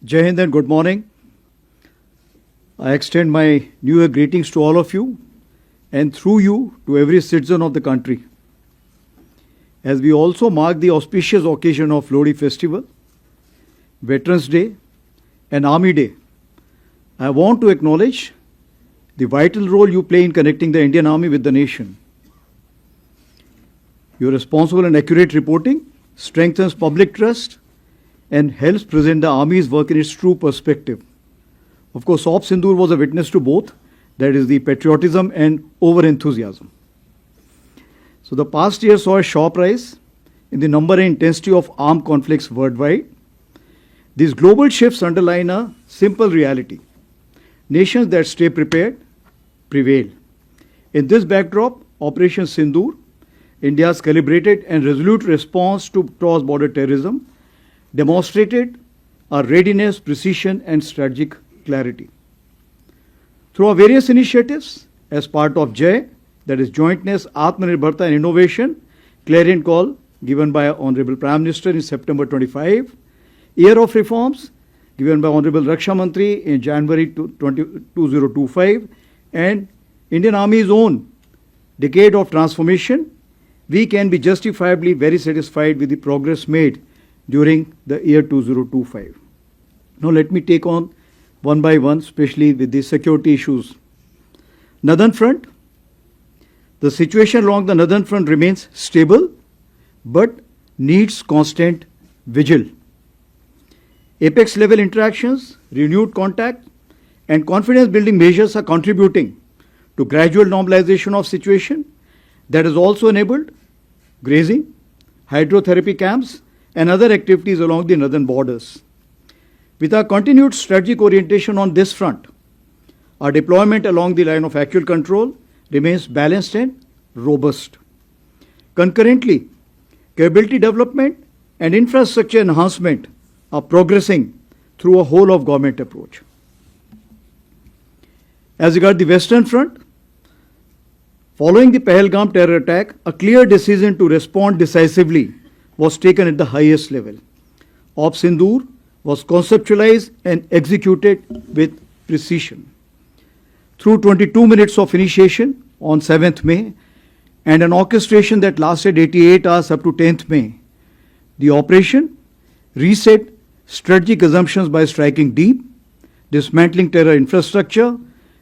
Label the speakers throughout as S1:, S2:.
S1: Jai Hind and good morning. I extend my New Year greetings to all of you and through you to every citizen of the country. As we also mark the auspicious occasion of Lodi festival, Veterans Day and Army Day, I want to acknowledge the vital role you play in connecting the Indian Army with the nation. Your responsible and accurate reporting strengthens public trust and helps present the Army's work in its true perspective. Of course, Operation Sindhur was a witness to both, that is the patriotism and over-enthusiasm. So the past year saw a sharp rise in the number and intensity of armed conflicts worldwide. These global shifts underline a simple reality. Nations that stay prepared prevail. In this backdrop, Operation Sindhur, India's calibrated and resolute response to cross-border terrorism, demonstrated our readiness, precision, and strategic clarity. Through our various initiatives, as part of JAY, that is Jointness, Atmanirbharta and Innovation, clarion call given by Honorable Prime Minister in September 25, Year of Reforms, given by Honorable Raksha Mantri in January 2025, and Indian Army's own decade of transformation, we can be justifiably very satisfied with the progress made during the year 2025. Now let me take on one by one, especially with the security issues. Northern Front. The situation along the Northern Front remains stable, but needs constant vigil. Apex level interactions, renewed contact, and confidence building measures are contributing to gradual normalization of situation that has also enabled grazing, hydrotherapy camps, and other activities along the northern borders. With our continued strategic orientation on this front, our deployment along the line of actual control remains balanced and robust. Concurrently, capability development and infrastructure enhancement are progressing through a whole of government approach. As regards the Western Front, following the Pahalgam terror attack, a clear decision to respond decisively was taken at the highest level. Operation Sindhur was conceptualized and executed with precision. Through 22 minutes of initiation on 7th May and an orchestration that lasted 88 hours up to 10th May, the operation reset strategic assumptions by striking deep, dismantling terror infrastructure,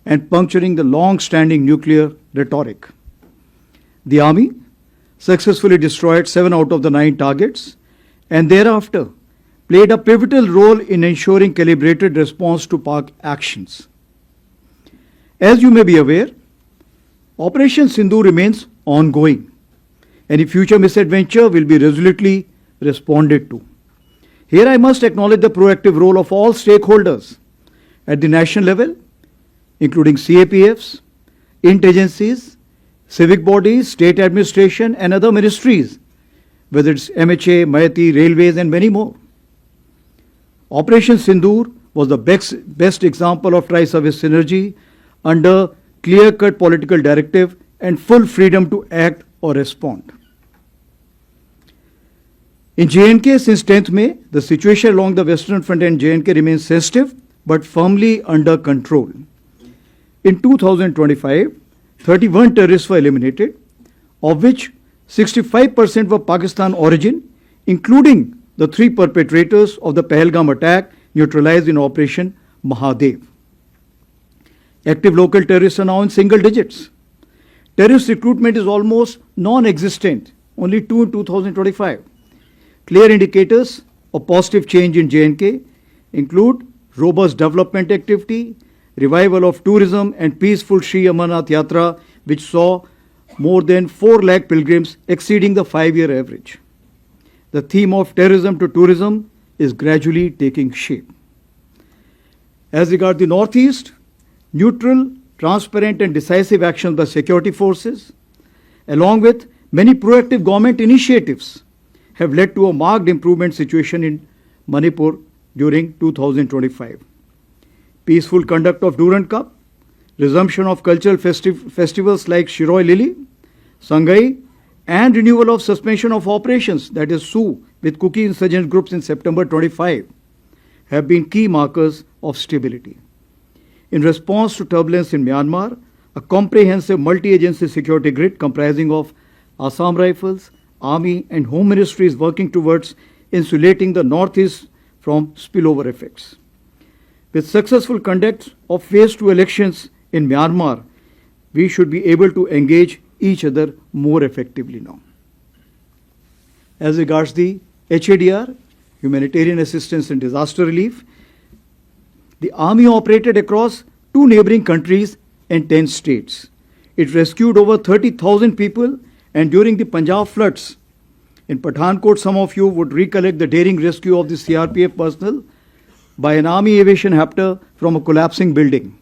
S1: and puncturing the long-standing nuclear rhetoric. The Army successfully destroyed 7 out of the 9 targets and thereafter played a pivotal role in ensuring calibrated response to PAK actions. As you may be aware, Operation Sindhur remains ongoing. Any future misadventure will be resolutely responded to. Here I must acknowledge the proactive role of all stakeholders at the national level, including CAPFs, interagencies, civic bodies, state administration, and other ministries, whether it's MHA, Maiti, Railways, and many more. Operation Sindhur was the best example of tri-service synergy under clear-cut political directive and full freedom to act or respond. In J&K, since 10th May, the situation along the Western Front and J&K remains sensitive but firmly under control. In 2025, 31 terrorists were eliminated, of which 65% were Pakistan origin, including the 3 perpetrators of the Pahalgam attack neutralized in Operation Mahadev. Active local terrorists are now in single digits. Terrorist recruitment is almost non-existent, only 2 in 2025. Clear indicators of positive change in J&K include robust development activity, revival of tourism, and peaceful Sri Amarnath Yatra, which saw more than 4 lakh pilgrims, exceeding the 5-year average. The theme of terrorism to tourism is gradually taking shape. As regards the Northeast, neutral, transparent, and decisive actions by security forces, along with many proactive government initiatives, have led to a marked improvement situation in Manipur during 2025. Peaceful conduct of Durand Cup, resumption of cultural festivals like Shiroi Lili, Sangai, and renewal of suspension of operations, that is SU, with Kuki insurgent groups in September 25, have been key markers of stability. In response to turbulence in Myanmar, a comprehensive multi-agency security grid comprising of Assam Rifles, Army and Home Ministry is working towards insulating the Northeast from spillover effects. With successful conduct of phase 2 elections in Myanmar, we should be able to engage each other more effectively now. As regards the HADR, Humanitarian Assistance and Disaster Relief, the Army operated across 2 neighboring countries and 10 states. It rescued over 30,000 people, and during the Punjab floods in Pathankot, some of you would recollect the daring rescue of the CRPF personnel by an Army aviation helicopter from a collapsing building.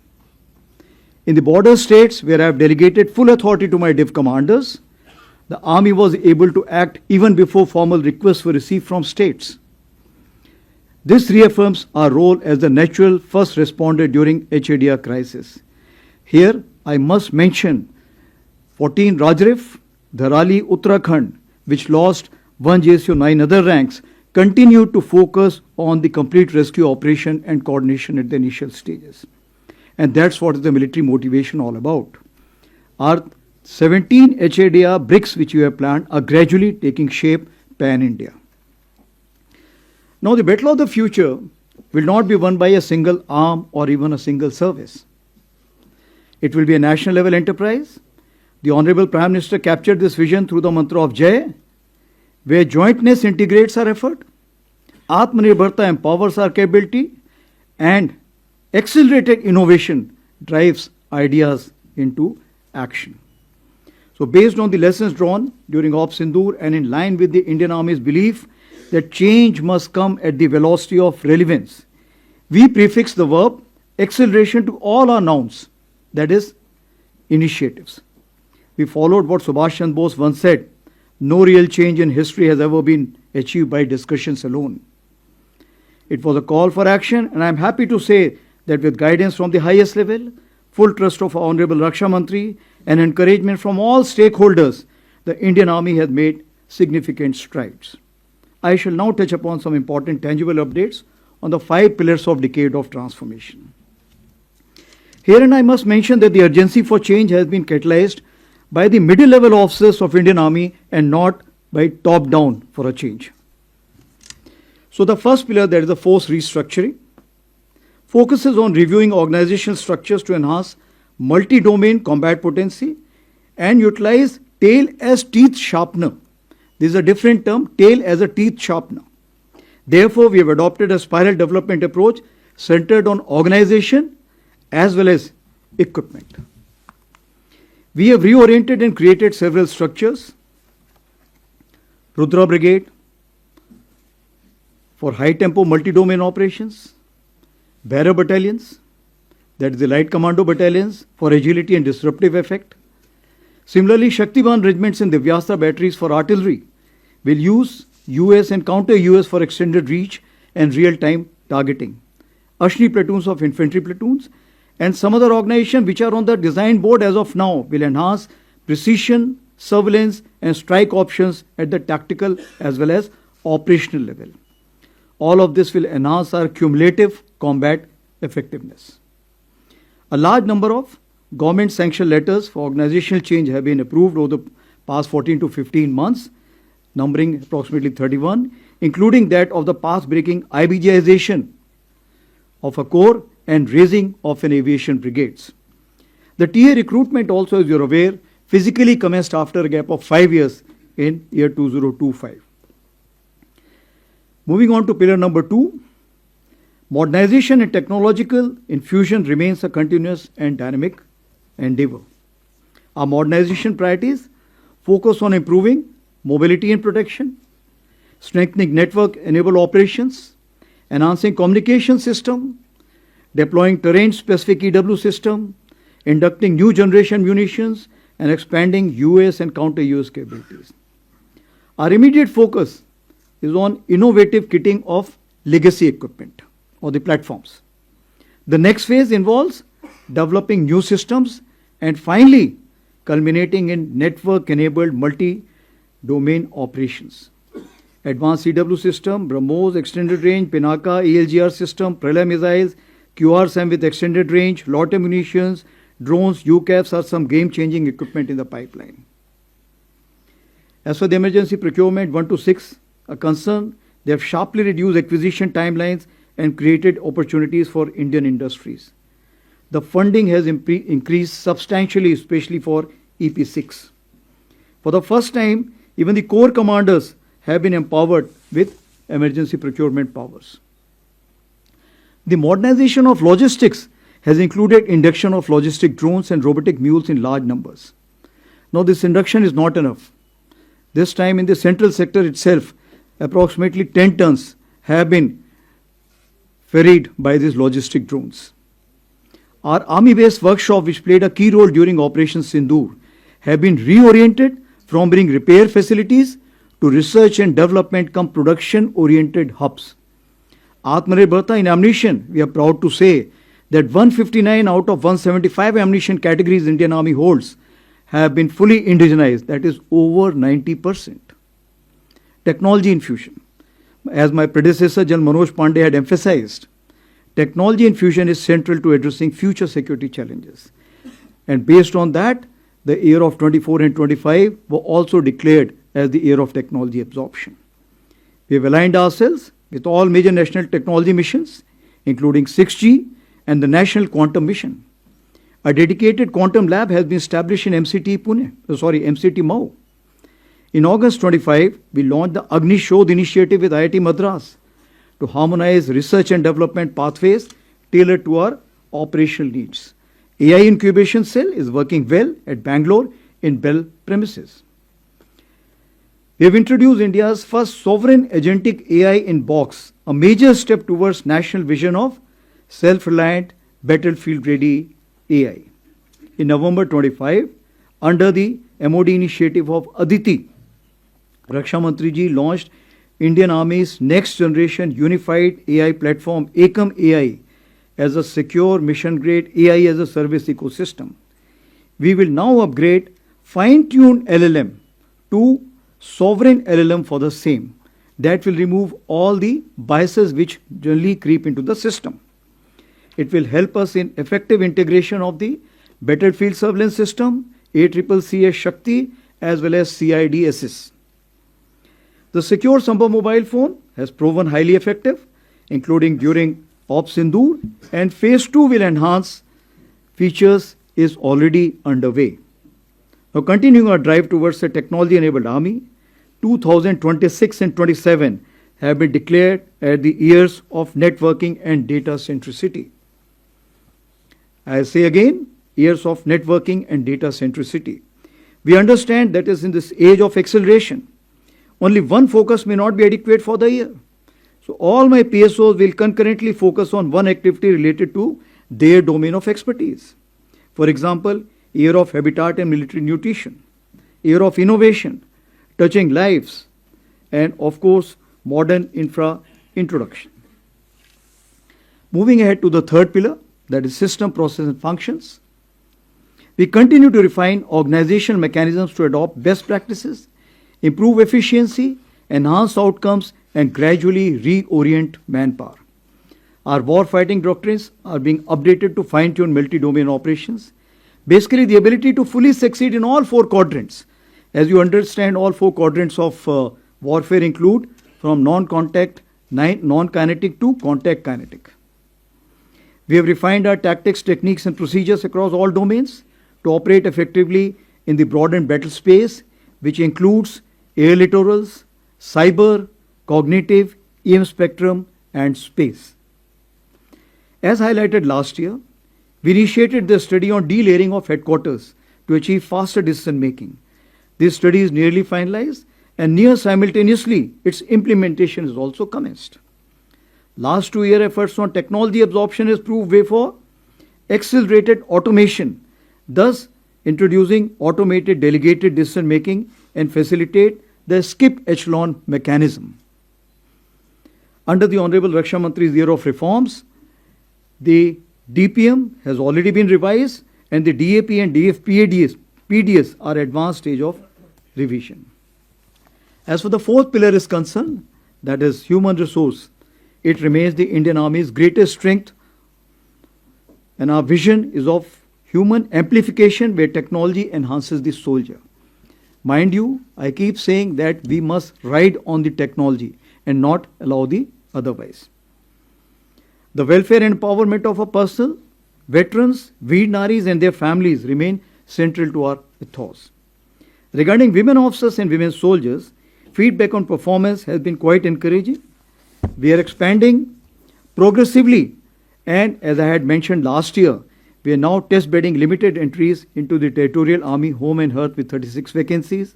S1: In the border states, where I have delegated full authority to my div commanders, the Army was able to act even before formal requests were received from states. This reaffirms our role as the natural first responder during HADR crisis. Here, I must mention 14 Rajrif, Dharali, Uttarakhand, which lost 1 JSO 9 other ranks, continued to focus on the complete rescue operation and coordination at the initial stages. And that's what is the military motivation all about. Our 17 HADR bricks which we have planned are gradually taking shape pan-India. Now the battle of the future will not be won by a single arm or even a single service. It will be a national level enterprise. The Honorable Prime Minister captured this vision through the mantra of Jai, where jointness integrates our effort, Atmanirbharta empowers our capability, and accelerated innovation drives ideas into action. So based on the lessons drawn during Operation Sindhur and in line with the Indian Army's belief that change must come at the velocity of relevance, we prefix the verb acceleration to all our nouns, that is, initiatives. We followed what Subhash Chandra Bose once said, no real change in history has ever been achieved by discussions alone. It was a call for action, and I am happy to say that with guidance from the highest level, full trust of our Honorable Raksha Mantri, and encouragement from all stakeholders, the Indian Army has made significant strides. I shall now touch upon some important tangible updates on the 5 pillars of decade of transformation. Herein I must mention that the urgency for change has been catalyzed by the middle level officers of Indian Army and not by top down for a change. So the first pillar, that is the force restructuring, focuses on reviewing organizational structures to enhance multi-domain combat potency and utilize tail as teeth sharpener. This is a different term, tail as a teeth sharpener. Therefore, we have adopted a spiral development approach centered on organization as well as equipment. We have reoriented and created several structures. Rudra Brigade for high-tempo multi-domain operations, Bearer battalions, that is the light commando battalions for agility and disruptive effect. Similarly, Shaktiban regiments and Divyastra batteries for artillery will use US and counter-US for extended reach and real-time targeting. Ashni platoons of infantry platoons and some other organizations which are on the design board as of now will enhance precision, surveillance and strike options at the tactical as well as operational level. All of this will enhance our cumulative combat effectiveness. A large number of government sanctioned letters for organizational change have been approved over the past 14 to 15 months, numbering approximately 31, including that of the path-breaking IBGization of a corps and raising of an aviation brigades. The TA recruitment also, as you are aware, physically commenced after a gap of 5 years in year 2025. Moving on to pillar number 2, modernization and technological infusion remains a continuous and dynamic endeavor. Our modernization priorities focus on improving mobility and protection, strengthening network-enabled operations, enhancing communication system, deploying terrain-specific EW system, inducting new generation munitions, and expanding US and counter-US capabilities. Our immediate focus is on innovative kitting of legacy equipment or the platforms. The next phase involves developing new systems and finally culminating in network-enabled multi-domain operations. advanced CW system, BrahMos extended range, Pinaka ALGR system, Pralay missiles, QRSAM with extended range, Lotte munitions, drones, UCAVs are some game-changing equipment in the pipeline. As for the emergency procurement 1 to 6 are concerned, they have sharply reduced acquisition timelines and created opportunities for Indian industries. The funding has increased substantially, especially for EP6. For the first time, even the corps commanders have been empowered with emergency procurement powers. The modernization of logistics has included induction of logistic drones and robotic mules in large numbers. Now, this induction is not enough. This time in the central sector itself, approximately 10 tons have been ferried by these logistic drones. Our army-based workshop, which played a key role during Operation Sindhur, have been reoriented from being repair facilities to research and development come production-oriented hubs. Atmanirbharta in ammunition, we are proud to say that 159 out of 175 ammunition categories Indian Army holds have been fully indigenized, that is over 90%. Technology infusion. As my predecessor General Manoj Pandey had emphasized, technology infusion is central to addressing future security challenges. And based on that, the year of 24 and 25 were also declared as the year of technology absorption. We have aligned ourselves with all major national technology missions, including 6G and the National Quantum Mission. A dedicated quantum lab has been established in MCT Mau. In August 25, we launched the Agni Shodh initiative with IIT Madras to harmonize research and development pathways tailored to our operational needs. AI incubation cell is working well at Bangalore in Bell premises. We have introduced India's first sovereign agentic AI in box, a major step towards national vision of self-reliant, battlefield-ready AI. In November 25, under the MOD initiative of Aditi, Raksha Mantri ji launched Indian Army's next generation unified AI platform Ekam AI as a secure mission-grade AI as a service ecosystem. We will now upgrade fine-tuned LLM to sovereign LLM for the same. That will remove all the biases which generally creep into the system. It will help us in effective integration of the battlefield surveillance system, ACCCS Shakti, as well as CIDSS. The secure Sambhav mobile phone has proven highly effective, including during Op Sindhur, and phase 2 will enhance features is already underway. Now, continuing our drive towards a technology-enabled army, 2026 and 27 have been declared as the years of networking and data centricity. I say again, years of networking and data centricity. We understand that is in this age of acceleration, only one focus may not be adequate for the year. So all my PSOs will concurrently focus on one activity related to their domain of expertise. For example, year of habitat and military nutrition, year of innovation, touching lives, and of course, modern infra introduction. Moving ahead to the third pillar, that is system, process, and functions. We continue to refine organizational mechanisms to adopt best practices, improve efficiency, enhance outcomes, and gradually reorient manpower. Our war-fighting doctrines are being updated to fine-tune multi-domain operations. Basically, the ability to fully succeed in all four quadrants. As you understand, all four quadrants of warfare include from non-contact, non-kinetic to contact kinetic. We have refined our tactics, techniques, and procedures across all domains to operate effectively in the broadened battle space, which includes air littorals, cyber, cognitive, EM spectrum, and space. As highlighted last year, we initiated the study on delayering of headquarters to achieve faster decision making. This study is nearly finalized, and near simultaneously, its implementation is also commenced. Last 2 year efforts on technology absorption has proved way for accelerated automation, thus introducing automated delegated decision making and facilitate the skip echelon mechanism. Under the Honorable Raksha Mantri's year of reforms, the DPM has already been revised and the DAP and PDS are advanced stage of revision. As for the fourth pillar is concerned, that is human resource, it remains the Indian Army's greatest strength, and our vision is of human amplification where technology enhances the soldier. Mind you, I keep saying that we must ride on the technology and not allow the otherwise. The welfare and empowerment of our personnel, veterans, Veer Naris and their families remain central to our ethos. Regarding women officers and women soldiers, feedback on performance has been quite encouraging. We are expanding progressively, and as I had mentioned last year, we are now test bedding limited entries into the Territorial Army Home and Hearth with 36 vacancies.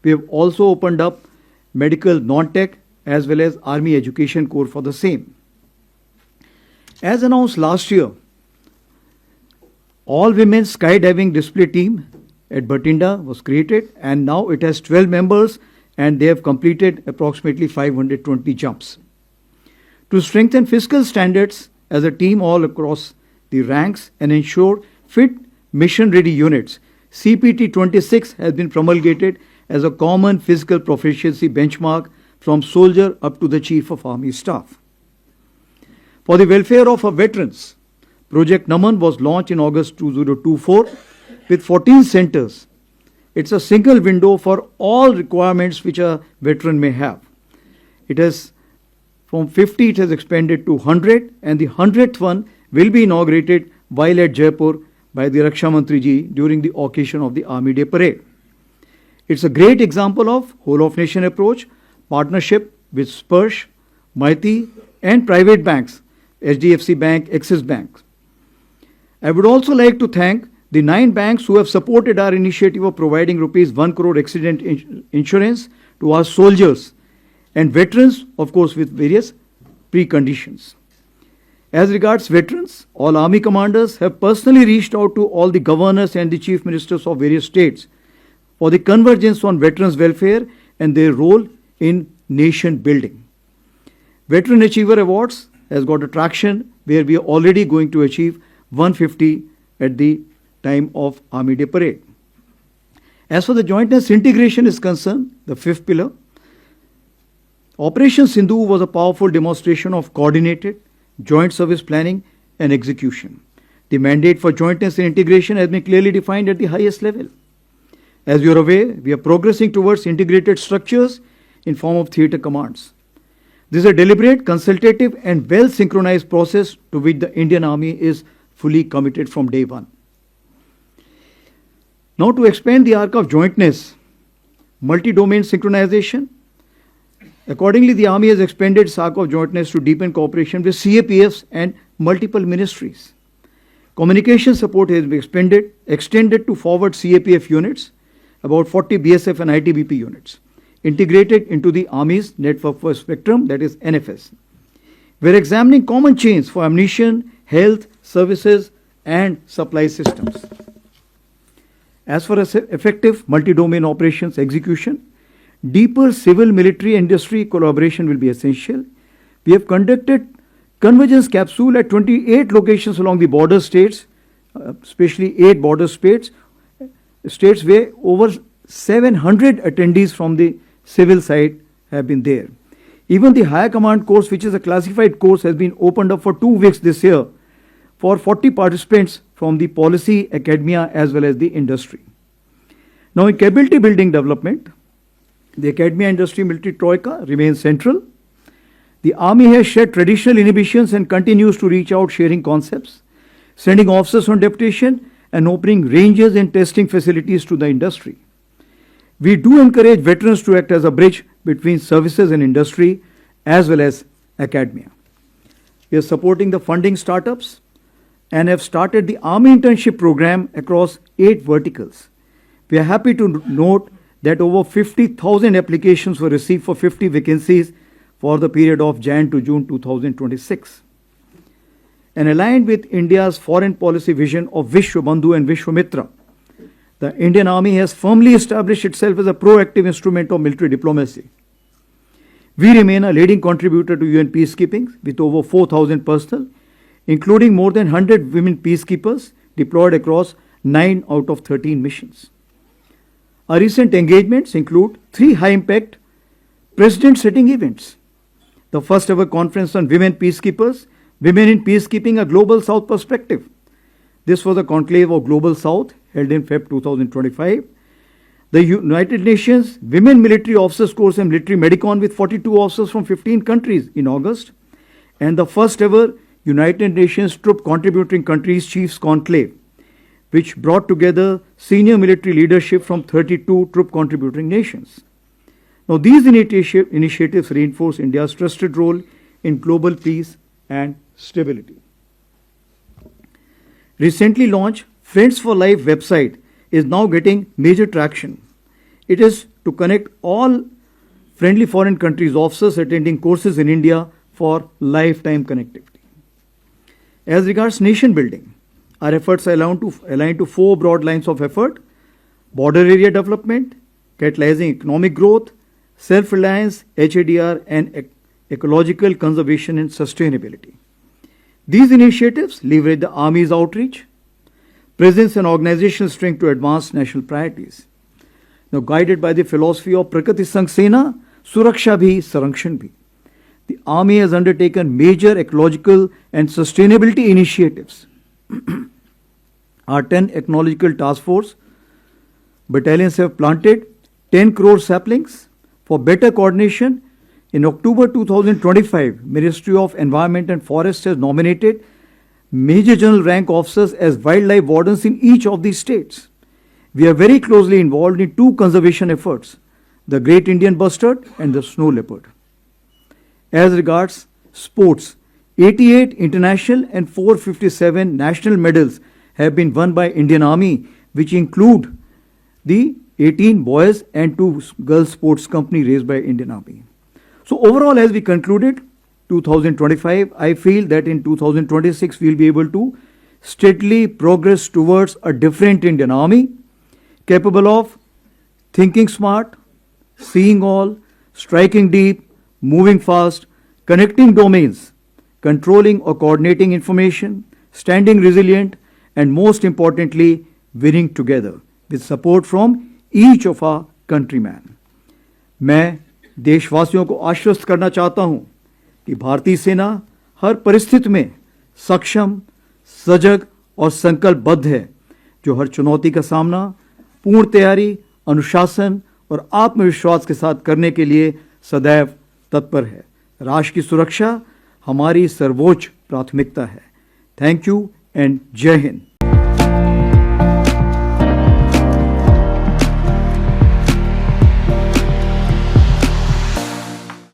S1: We have also opened up medical non-tech as well as Army Education Corps for the same. As announced last year, all women skydiving display team at Batinda was created, and now it has 12 members and they have completed approximately 520 jumps. To strengthen fiscal standards as a team all across the ranks and ensure fit mission-ready units, CPT 26 has been promulgated as a common physical proficiency benchmark from soldier up to the Chief of Army Staff. For the welfare of our veterans, Project Naman was launched in August 2024 with 14 centers. It's a single window for all requirements which a veteran may have. It has from 50 it has expanded to 100, and the 100th one will be inaugurated while at Jaipur by the Raksha Mantri ji during the occasion of the Army Day Parade. It's a great example of whole of nation approach, partnership with Sparsh, Maiti and private banks, HDFC Bank, Axis Bank. I would also like to thank the 9 banks who have supported our initiative of providing rupees 1 crore accident insurance to our soldiers and veterans, of course, with various preconditions. As regards veterans, all army commanders have personally reached out to all the governors and the chief ministers of various states for the convergence on veterans' welfare and their role in nation building. Veteran Achiever Awards has got a traction where we are already going to achieve 150 at the time of Army Day Parade. As for the jointness integration is concerned, the fifth pillar, Operation Sindhur was a powerful demonstration of coordinated joint service planning and execution. The mandate for jointness and integration has been clearly defined at the highest level. As you are aware, we are progressing towards integrated structures in form of theatre commands. This is a deliberate, consultative and well-synchronized process to which the Indian Army is fully committed from day one. Now to expand the arc of jointness, multi-domain synchronization, accordingly the Army has expanded its arc of jointness to deepen cooperation with CAPFs and multiple ministries. Communication support has been extended to forward CAPF units, about 40 BSF and ITBP units, integrated into the Army's network for spectrum, that is NFS. We are examining common chains for ammunition, health, services and supply systems. As for effective multi-domain operations execution, deeper civil-military industry collaboration will be essential. We have conducted convergence capsule at 28 locations along the border states, especially 8 border states where over 700 attendees from the civil side have been there. Even the Higher Command course, which is a classified course, has been opened up for 2 weeks this year for 40 participants from the policy, academia as well as the industry. Now in capability building development, the academia industry military troika remains central. The Army has shed traditional inhibitions and continues to reach out sharing concepts, sending officers on deputation and opening ranges and testing facilities to the industry. We do encourage veterans to act as a bridge between services and industry as well as academia. We are supporting the funding startups and have started the Army internship program across 8 verticals. We are happy to note that over 50,000 applications were received for 50 vacancies for the period of Jan to June 2026. And aligned with India's foreign policy vision of Vishwabandhu and Vishwamitra, the Indian Army has firmly established itself as a proactive instrument of military diplomacy. We remain a leading contributor to UN peacekeeping with over 4,000 personnel, including more than 100 women peacekeepers deployed across 9 out of 13 missions. Our recent engagements include 3 high-impact President-setting events. The first ever conference on women peacekeepers, Women in Peacekeeping, a Global South Perspective. This was a conclave of Global South held in Feb 2025. The United Nations Women Military Officers Course and Military Medicon with 42 officers from 15 countries in August. And the first ever United Nations Troop Contributing Countries Chiefs Conclave, which brought together senior military leadership from 32 troop contributing nations. Now, these initiatives reinforce India's trusted role in global peace and stability. Recently launched Friends for Life website is now getting major traction. It is to connect all friendly foreign countries officers attending courses in India for lifetime connectivity. As regards nation building, our efforts are aligned to four broad lines of effort: border area development, catalyzing economic growth, self-reliance, HADR, and ecological conservation and sustainability. These initiatives leverage the Army's outreach, presence and organizational strength to advance national priorities. Now, guided by the philosophy of Prakriti Sang Sena, Suraksha Bhi, Sarakshan Bhi, the Army has undertaken major ecological and sustainability initiatives. Our 10 ecological task force battalions have planted 10 crore saplings. For better coordination, in October 2025, Ministry of Environment and Forests has nominated Major General rank officers as wildlife wardens in each of these states. We are very closely involved in two conservation efforts, the Great Indian Bustard and the Snow Leopard. As regards sports, 88 international and 457 national medals have been won by Indian Army, which include the 18 boys and 2 girls sports company raised by Indian Army. So overall, as we concluded 2025, I feel that in 2026 we will be able to steadily progress towards a different Indian Army, capable of thinking smart, seeing all, striking deep, moving fast, connecting domains, controlling or coordinating information, standing resilient, and most importantly, winning together with support from each of our countrymen. मैं देशवासियों को आश्वस्त करना चाहता हूं कि भारतीय सेना हर परिस्थिति में सक्षम, सजग और संकल्पबद्ध है, जो हर चुनौती का सामना पूर्ण तैयारी, अनुशासन और आत्मविश्वास के साथ करने के लिए सदैव तत्पर है. राष्ट्र की सुरक्षा हमारी सर्वोच्च प्राथमिकता है. थैंक यू एंड जय हिंद.